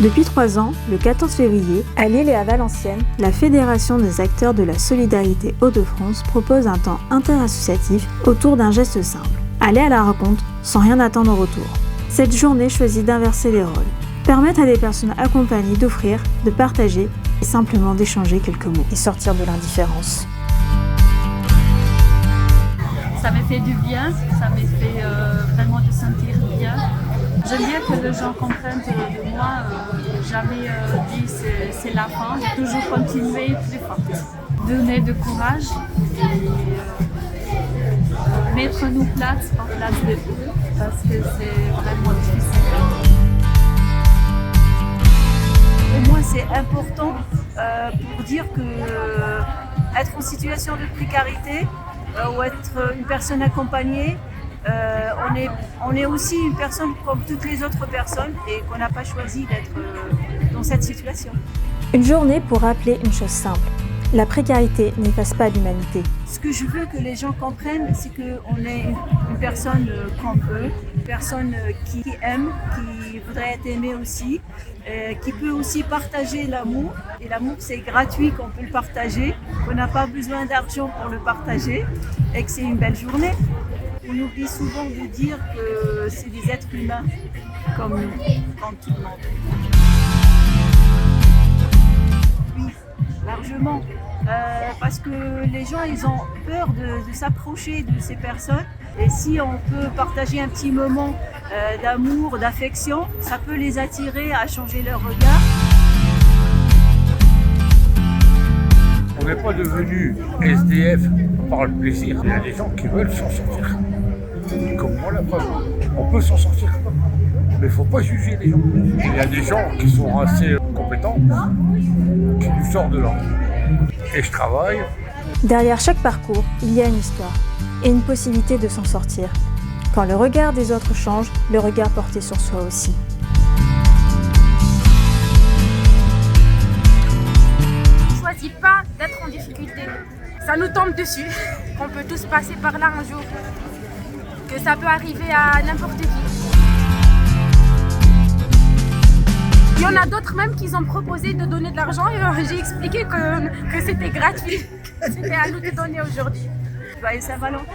Depuis 3 ans, le 14 février, à Lille et à Valenciennes, la Fédération des acteurs de la solidarité Hauts-de-France propose un temps interassociatif autour d'un geste simple. Aller à la rencontre sans rien attendre en retour. Cette journée choisit d'inverser les rôles. Permettre à des personnes accompagnées d'offrir, de partager et simplement d'échanger quelques mots et sortir de l'indifférence. Ça me fait du bien, ça me fait vraiment de sentir bien. J'aime bien que les gens comprennent de moi, jamais dit c'est la fin, toujours continuer plus fort. Donner du courage et mettre nous en place de eux parce que c'est vraiment difficile. Pour moi c'est important pour dire que être en situation de précarité ou être une personne accompagnée, on est aussi une personne comme toutes les autres personnes et qu'on n'a pas choisi d'être dans cette situation. Une journée pour rappeler une chose simple. La précarité n'efface pas l'humanité. Ce que je veux que les gens comprennent, c'est qu'on est une personne comme eux, une personne qui aime, qui voudrait être aimée aussi, qui peut aussi partager l'amour. Et l'amour, c'est gratuit qu'on peut le partager, qu'on n'a pas besoin d'argent pour le partager et que c'est une belle journée. On oublie souvent de dire que c'est des êtres humains comme nous, comme tout le monde. Oui, largement. Parce que les gens ils ont peur de s'approcher de ces personnes et si on peut partager un petit moment d'amour, d'affection, ça peut les attirer à changer leur regard. On n'est pas devenu SDF par le plaisir. Il y a des gens qui veulent s'en sortir. Comme moi, la preuve. On peut s'en sortir. Mais il ne faut pas juger les gens. Il y a des gens qui sont assez compétents qui nous sortent de là. Et je travaille. Derrière chaque parcours, il y a une histoire et une possibilité de s'en sortir. Quand le regard des autres change, le regard porté sur soi aussi. On ne choisit pas d'être en difficulté. Ça nous tombe dessus, qu'on peut tous passer par là un jour, que ça peut arriver à n'importe qui. Il y en a d'autres même qui ont proposé de donner de l'argent et j'ai expliqué que c'était gratuit, que c'était à nous de donner aujourd'hui. Joyeux Saint-Valentin.